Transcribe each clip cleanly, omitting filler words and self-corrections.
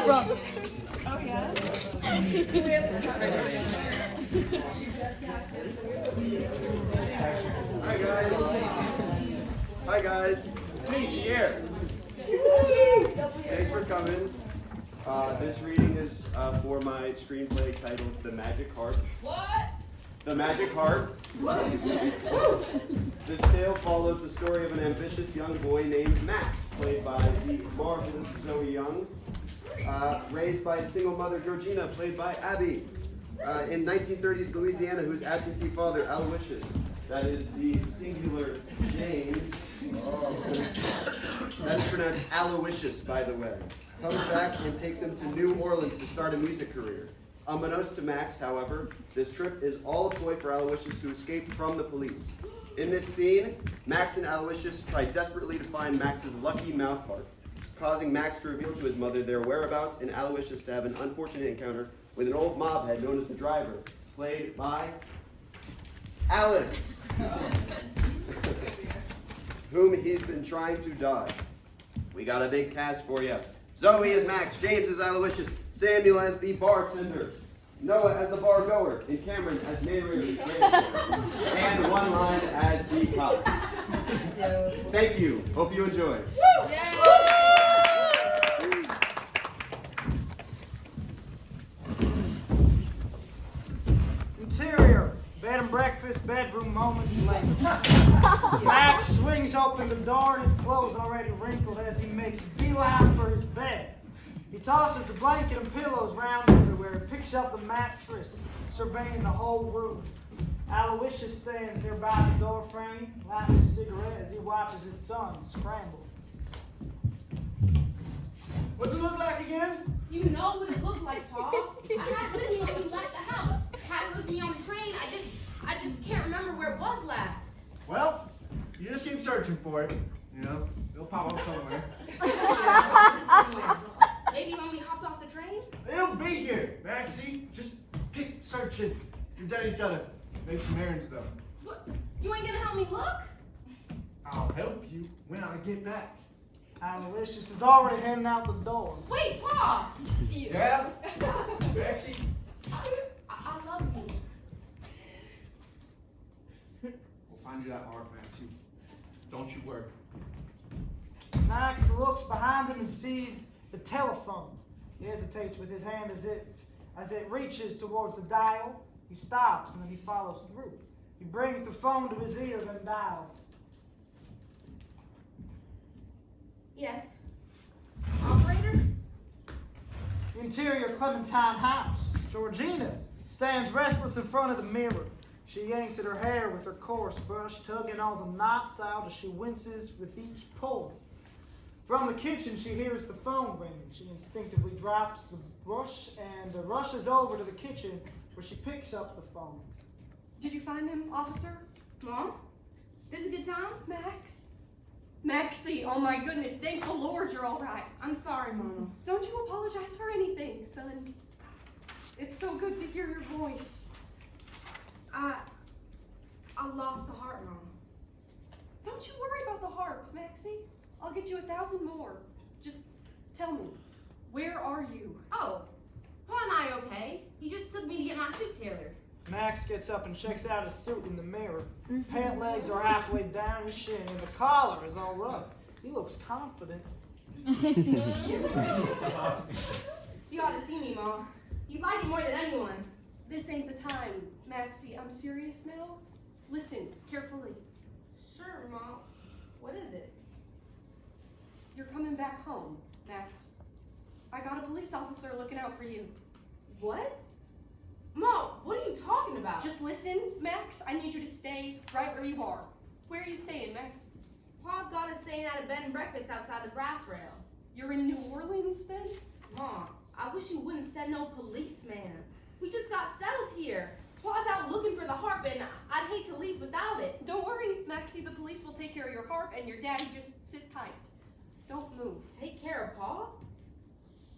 from? Oh, yeah? Hi, guys. Hi, guys. It's me, Pierre. Thanks for coming. This reading is for my screenplay titled The Magic Harp. What? The Magic Harp. This tale follows the story of an ambitious young boy named Max, played by the marvelous Zoe Young, raised by a single mother, Georgina, played by Abby, in 1930s Louisiana, whose absentee father, Aloysius, that is the singular James, that's pronounced Aloysius, by the way, comes back and takes him to New Orleans to start a music career. Unbeknownst to Max, however, this trip is all a ploy for Aloysius to escape from the police. In this scene, Max and Aloysius try desperately to find Max's lucky mouth harp, causing Max to reveal to his mother their whereabouts and Aloysius to have an unfortunate encounter with an old mobhead known as the driver, played by Alex, whom he's been trying to dodge. We got a big cast for you. Zoe as Max, James as Aloysius, Samuel as the bartender, Noah as the bargoer, and Cameron as narrator, and one line as the cop. Thank you. Hope you enjoy. Interior, bed and breakfast, bedroom moments later. Max swings open the door and his clothes already wrinkled as he makes a beeline for his bed. He tosses the blanket and pillows round everywhere and picks up the mattress, surveying the whole room. Aloysius stands nearby the door frame, lighting a cigarette as he watches his son scramble. What's it look like again? You know what it looked like, Paul. I had it with me when we left the house. Had it with me on the train. I just can't remember where it was last. Well, you just keep searching for it. You know, it'll pop up somewhere. Maybe when we hopped off the train? It'll be here, Maxie. Just keep searching. Your daddy's gotta make some errands, though. What? You ain't gonna help me look? I'll help you when I get back. Aloysius is already heading out the door. Wait, Paul! Yeah? Maxie? I love you. We'll find you that harp, Maxie. Don't you worry. Max looks behind him and sees the telephone. He hesitates with his hand as it reaches towards the dial. He stops and then he follows through. He brings the phone to his ear, then dials. Yes. Operator? Interior Clementine house. Georgina stands restless in front of the mirror. She yanks at her hair with her coarse brush, tugging all the knots out as she winces with each pull. From the kitchen, she hears the phone ringing. She instinctively drops the brush and rushes over to the kitchen where she picks up the phone. Did you find him, officer? Mom? This is a good time? Max? Maxie, oh my goodness, thank the Lord you're all right. I'm sorry, Mama. Don't you apologize for anything, son. It's so good to hear your voice. I lost the harp, Mom. Don't you worry about the harp, Maxie. I'll get you 1,000 more. Just tell me, where are you? Oh, Paul and I okay. He just took me to get my suit tailored. Max gets up and checks out his suit in the mirror. Pant legs are halfway down his shin and the collar is all rough. He looks confident. You ought to see me, Mom. You like it more than anyone. This ain't the time, Maxie. I'm serious now. Listen carefully. Sure, Mom. What is it? You're coming back home, Max. I got a police officer looking out for you. What? Mom, what are you talking about? Just listen, Max. I need you to stay right where you are. Where are you staying, Max? Paul's got us staying at a bed and breakfast outside the brass rail. You're in New Orleans, then? Mom, I wish you wouldn't send no policeman. We just got settled here. Paul's out looking for the harp, and I'd hate to leave without it. Don't worry, Maxie. The police will take care of your harp, and your daddy just sit tight. Don't move. Take care of Paul?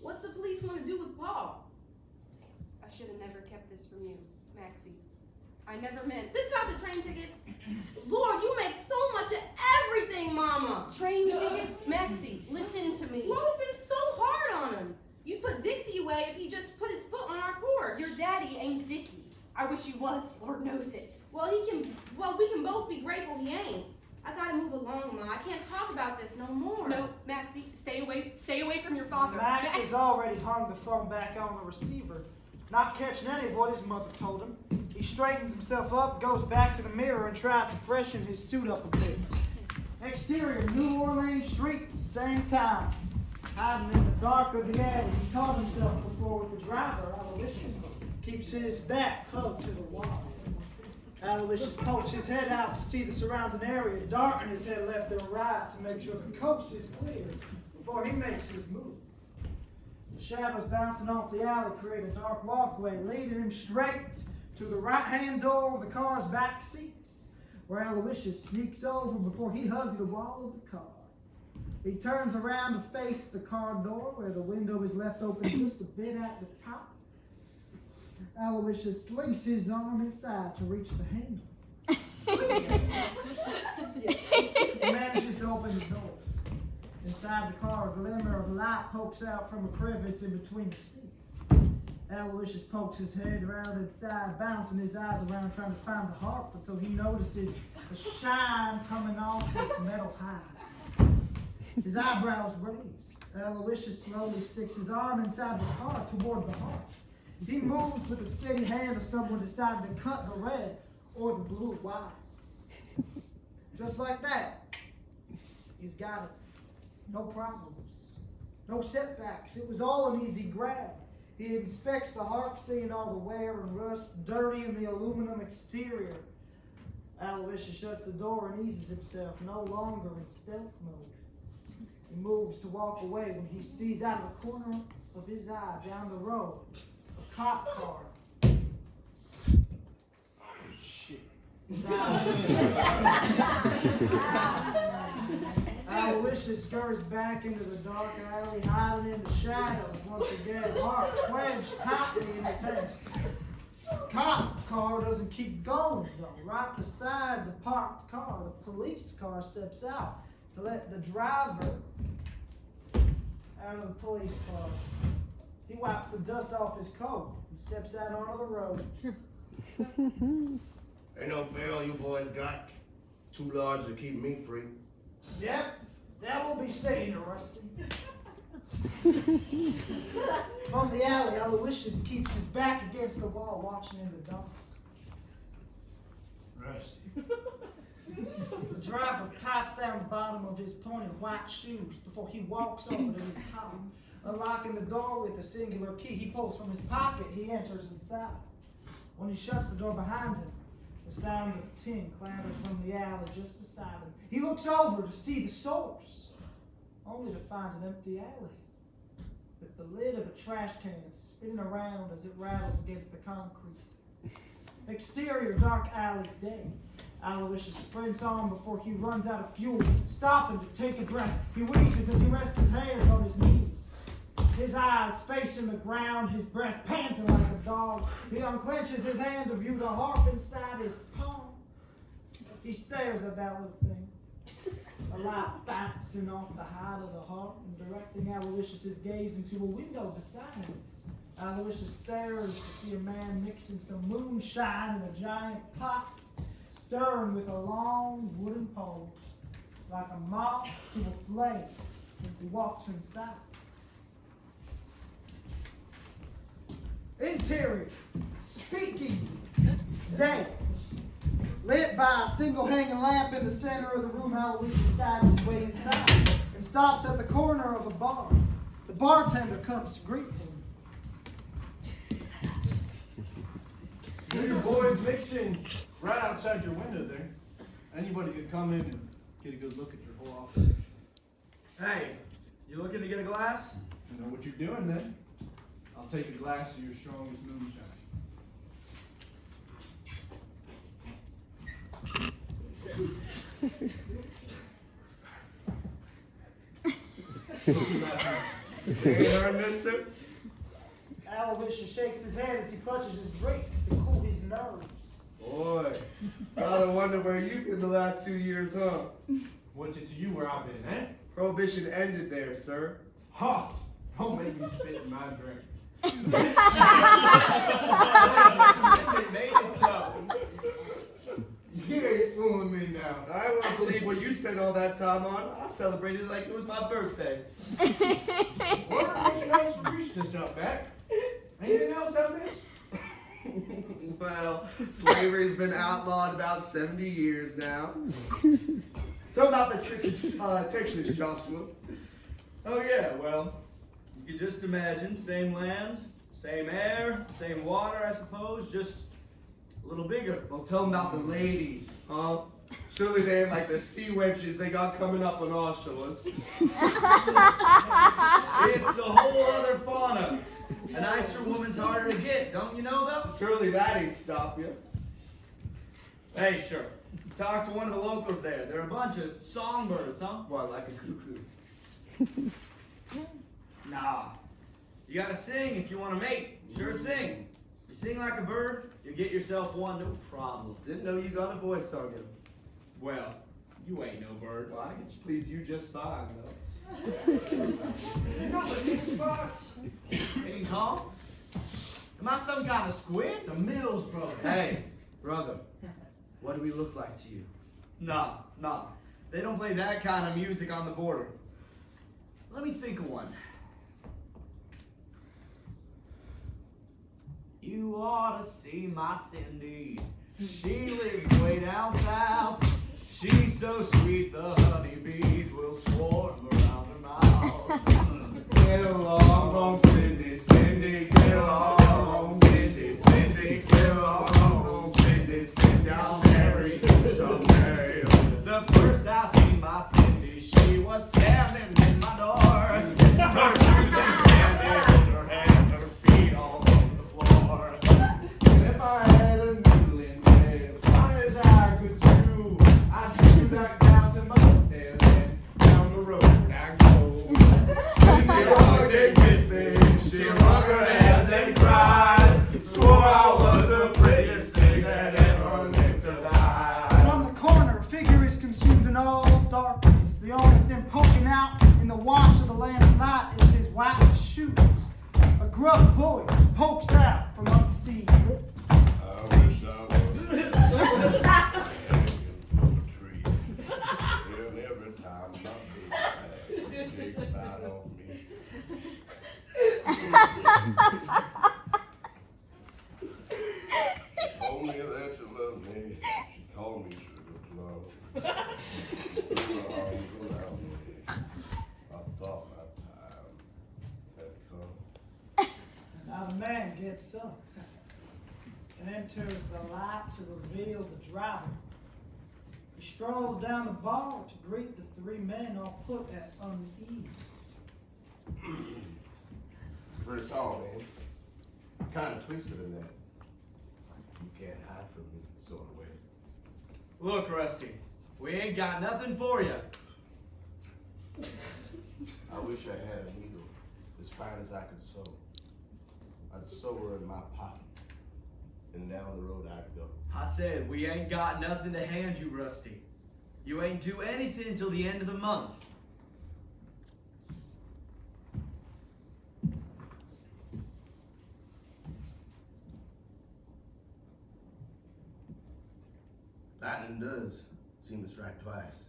What's the police want to do with Paul? I should have never kept this from you, Maxie. I never meant... This about the train tickets? Lord, you make so much of everything, Mama. Train tickets? Maxie, listen to me. You've always been so hard on him. You'd put Dixie away if he just put his foot on our porch. Your daddy ain't Dickie. I wish he was, Lord knows it. Well, we can both be grateful he ain't. I gotta move along, Ma. I can't talk about this no more. No, Maxie, stay away from your father. Max has already hung the phone back on the receiver, not catching any of what his mother told him. He straightens himself up, goes back to the mirror, and tries to freshen his suit up a bit. Exterior, New Orleans street, same time. Hiding in the dark of the alley, he caught himself before with the driver, Aloysius. Keeps his back hugged to the wall. Aloysius pokes his head out to see the surrounding area, darken his head left and right to make sure the coast is clear before he makes his move. The shadows bouncing off the alley create a dark walkway, leading him straight to the right-hand door of the car's back seats, where Aloysius sneaks over before he hugs the wall of the car. He turns around to face the car door, where the window is left open just a bit at the top. Aloysius slinks his arm inside to reach the handle. He manages to open the door. Inside the car, a glimmer of light pokes out from a crevice in between the seats. Aloysius pokes his head around inside, bouncing his eyes around trying to find the harp until he notices the shine coming off its metal hide. His eyebrows raise. Aloysius slowly sticks his arm inside the car toward the harp. He moves with the steady hand of someone deciding to cut the red or the blue wire. Just like that, he's got it. No problems, no setbacks. It was all an easy grab. He inspects the harp, seeing all the wear and rust, dirty in the aluminum exterior. Aloysius shuts the door and eases himself, no longer in stealth mode. He moves to walk away when he sees out of the corner of his eye down the road a cop car. Oh, shit. His eyes Aloysius scurries back into the dark alley, hiding in the shadows once again, heart clenched tightly in his hand. Cop car doesn't keep going though. Right beside the parked car, the police car steps out to let the driver out of the police car. He wipes the dust off his coat and steps out onto the road. Ain't no bail you boys got. Too large to keep me free. Yep, that will be seen, Rusty. From the alley, Aloysius keeps his back against the wall, watching in the dark. Rusty. The driver pats down the bottom of his pointed white shoes before he walks over to his car. Unlocking the door with a singular key he pulls from his pocket, he enters inside. When he shuts the door behind him, the sound of tin clatters from the alley just beside him. He looks over to see the source, only to find an empty alley, with the lid of a trash can spinning around as it rattles against the concrete. Exterior dark alley day. Aloysius sprints on before he runs out of fuel, stopping to take a breath. He wheezes as he rests his hands on his knees. His eyes facing the ground, his breath panting like a dog. He unclenches his hand to view the harp inside his palm. He stares at that little thing. A light bouncing off the hide of the harp and directing Aloysius' gaze into a window beside him. Aloysius stares to see a man mixing some moonshine in a giant pot, stirring with a long wooden pole, like a moth to a flame. He walks inside. Interior, speakeasy, day. Lit by a single hanging lamp in the center of the room, Aloysius guides his way inside and stops at the corner of a bar. The bartender comes to greet him. You boys mixing right outside your window there. Anybody could come in and get a good look at your whole operation. Hey, you looking to get a glass? You know what you're doing then? I'll take a glass of your strongest moonshine. Hey, her, mister. Aloysius shakes his head as he clutches his drink to cool his nerves. Boy, gotta wonder where you've been the last 2 years, huh? What's it to you where I've been, eh? Prohibition ended there, sir. Ha! Don't make me spit in my drink. Made it so. You ain't fooling me now. I won't believe what you spent all that time on. I celebrated it like it was my birthday. What else reached us up back? Anything else I missed? Well, slavery's been outlawed about 70 years now. So about the trick of Texas, Joshua. Oh yeah, well, you can just imagine, same land, same air, same water, I suppose, just a little bigger. Well, tell them about the ladies, huh? Surely they ain't like the sea wenches they got coming up on our shores. It's a whole other fauna. A nicer woman's harder to get, don't you know though? Surely that ain't stop you. Hey, sure. Talk to one of the locals there. They're a bunch of songbirds, huh? What, like a cuckoo? Nah. You gotta sing if you want to mate. Sure thing. You sing like a bird, you get yourself one, no problem. Didn't know you got a voice on you. Well, you ain't no bird. Well, I can please you just fine, though. You know the big spots? Ain't calm? Am I some kind of squid? The Mills brothers. Hey, brother, what do we look like to you? Nah. They don't play that kind of music on the border. Let me think of one. You ought to see my Cindy. She lives way down south. She's so sweet the honeybees will swarm around her mouth. Get along home, Cindy, Cindy, get along home, Cindy, Cindy, get along home, Cindy, sit down, Mary, someday. The first I seen my Cindy, she was standing in my door. Her shoes and standing, her hands, her feet all over the floor. And if I had a needle in there, fine as I could chew, I'd shoot that down to my head and down the road I go. Cindy hugged and kissed me, she wrung her hands and cried, swore I was the prettiest thing that ever lived to die. From the corner, a figure is consumed in all darkness. The only thing poking out in the wash of the lamb's light is his white shoes. A gruff voice pokes out from unseen lips. I wish I was hanging from a tree. And every time my baby would take a bite on me. She told me that you loved me. She called me sugar plum. Threw her arms around me. I thought my time had come. Now the man gets up and enters the light to reveal the driver. He strolls down the bar to greet the three men all put at unease. Pretty song, man. Kind of twisted in that. You can't hide from me, sort of way. Look, Rusty, we ain't got nothing for you. I wish I had a needle as fine as I could sew. I'd sew her in my pocket, and down the road I'd go. I said, we ain't got nothing to hand you, Rusty. You ain't due anything till the end of the month. Lightning does seem to strike twice,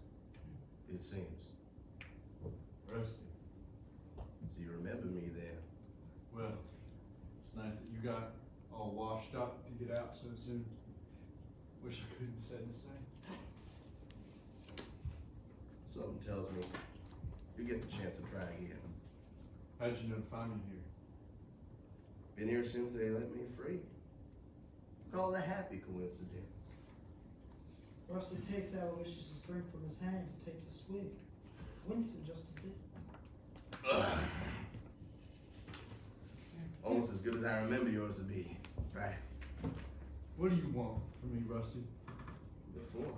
it seems. Rusty. So you remember me then. Well, it's nice that you got all washed up to get out so soon. Wish I could have said the same. Something tells me you get the chance to try again. How did you know to find me here? Been here since they let me free. Call it a happy coincidence. Rusty takes Aloysius' drink from his hand and takes a swig, wincing just a bit. Almost as good as I remember yours to be, right? What do you want from me, Rusty? Before,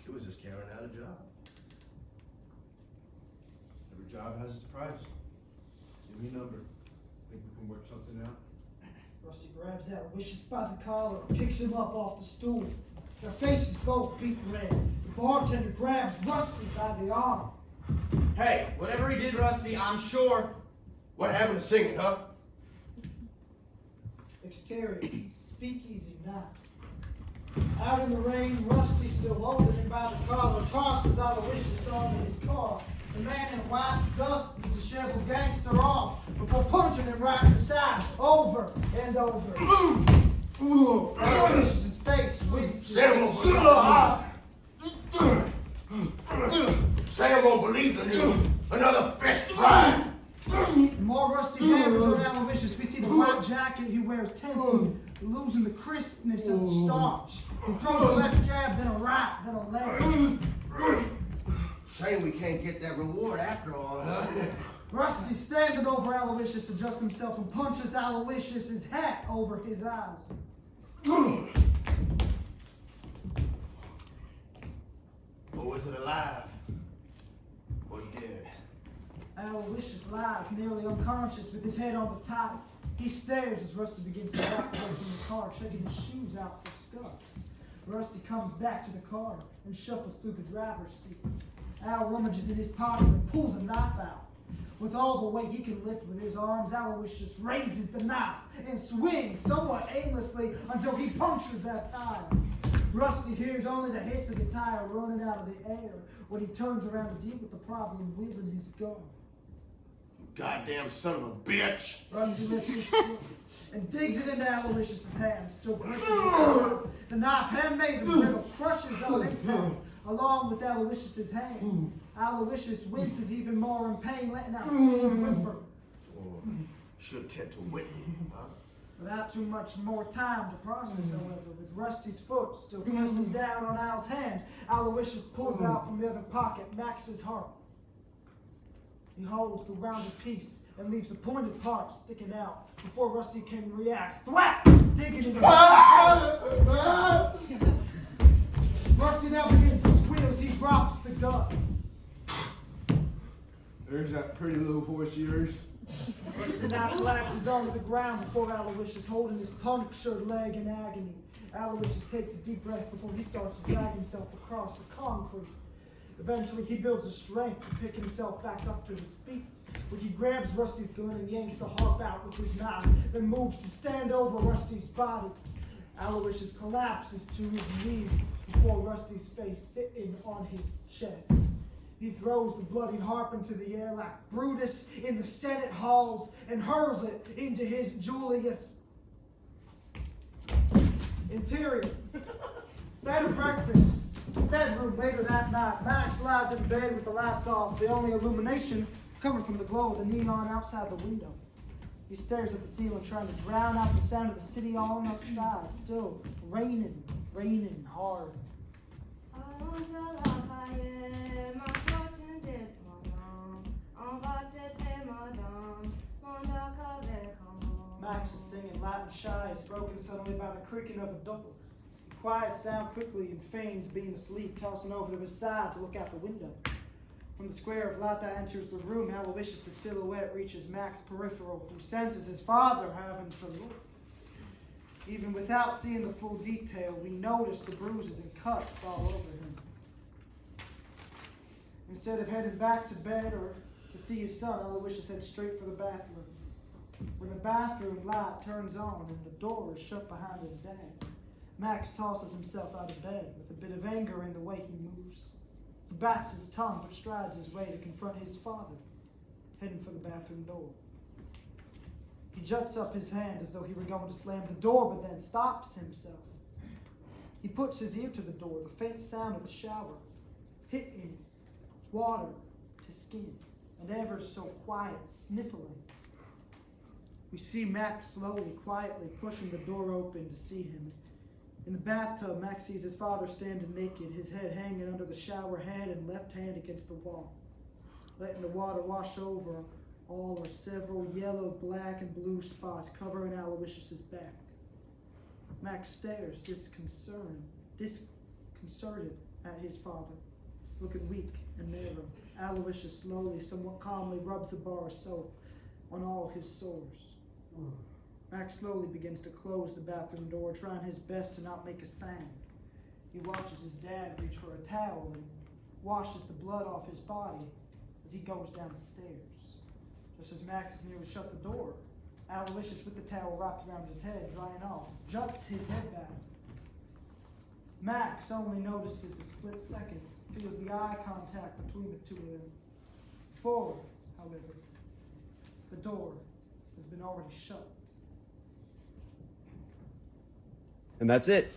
it was just carrying out a job. Every job has its price. Give me a number. Think we can work something out? Rusty grabs Aloysius by the collar and picks him up off the stool. Their faces both beat red. The bartender grabs Rusty by the arm. Hey, Whatever he did, Rusty, I'm sure. what happened to singing, huh? Exterior, speakeasy now. Out in the rain, Rusty still holding him by the collar, tosses Aloysius onto his car. The man in white dusts the disheveled gangster off before punching him right in the side, over and over. Aloysius' face winces. Sam won't believe the news. Another fist fry. The more Rusty hammers on Aloysius, we see the white jacket he wears tensing, losing the crispness of the starch. He throws a left jab, then a right, then a left. Shame we can't get that reward after all, huh? Rusty, standing over Aloysius, adjusts himself and punches Aloysius' hat over his eyes. Or was it alive? Or dead? Aloysius lies nearly unconscious with his head on the tire. He stares as Rusty begins to walk away from the car, shaking his shoes out for scuffs. Rusty comes back to the car and shuffles through the driver's seat. Al rummages in his pocket and pulls a knife out. With all the weight he can lift with his arms, Aloysius raises the knife and swings somewhat aimlessly until he punctures that tire. Rusty hears only the hiss of the tire running out of the air when he turns around to deal with the problem, wielding his gun. Goddamn son of a bitch! Rusty lifts his foot and digs it into Aloysius' hand, still gripping the knife, handmade and brittle, crushes on impact along with Aloysius' hand. Aloysius winces even more in pain, letting out a whimper. Should have kept to Whitney, huh? Without too much more time to process, however, with Rusty's foot still pressing down on Al's hand, Aloysius pulls out from the other pocket Max's harp. He holds the rounded piece and leaves the pointed part sticking out before Rusty can react. Thwack! Digging into Rusty now begins to squeal as he drops the gun. There's that pretty little voice of yours. Rusty now collapses onto the ground before Aloysius, holding his punctured leg in agony. Aloysius takes a deep breath before he starts to drag himself across the concrete. Eventually, he builds the strength to pick himself back up to his feet, when he grabs Rusty's gun and yanks the harp out with his knife, then moves to stand over Rusty's body. Aloysius collapses to his knees before Rusty's face sitting on his chest. He throws the bloody harp into the air like Brutus in the Senate halls and hurls it into his Julius. Interior. Bed and breakfast. Bedroom later that night. Max lies in bed with the lights off, the only illumination coming from the glow of the neon outside the window. He stares at the ceiling, trying to drown out the sound of the city on outside. Still raining hard. Max is singing light and shy, is broken suddenly by the creaking of a door. He quiets down quickly and feigns being asleep, tossing over to his side to look out the window. From the square of light that enters the room, Aloysius' silhouette reaches Max's peripheral, who senses his father having to look. Even without seeing the full detail, we notice the bruises and cuts all over him. Instead of heading back to bed or to see his son, Aloysius heads straight for the bathroom. When the bathroom light turns on and the door is shut behind his dad, Max tosses himself out of bed with a bit of anger in the way he moves. He bats his tongue but strides his way to confront his father, heading for the bathroom door. He juts up his hand as though he were going to slam the door, but then stops himself. He puts his ear to the door, the faint sound of the shower, hitting water to skin, and ever so quiet sniffling. We see Max slowly, quietly pushing the door open to see him. In the bathtub, Max sees his father standing naked, his head hanging under the shower head and left hand against the wall, letting the water wash over all or several yellow, black, and blue spots covering Aloysius' back. Max stares disconcerted at his father, looking weak and narrow. Aloysius slowly, somewhat calmly, rubs the bar of soap on all his sores. Max slowly begins to close the bathroom door, trying his best to not make a sound. He watches his dad reach for a towel and washes the blood off his body as he goes down the stairs. Just as Max is nearly shut the door, Aloysius, with the towel wrapped around his head, drying off, jumps his head back. Max only notices a split second, feels the eye contact between the two of them. Before, however, the door has been already shut. And that's it.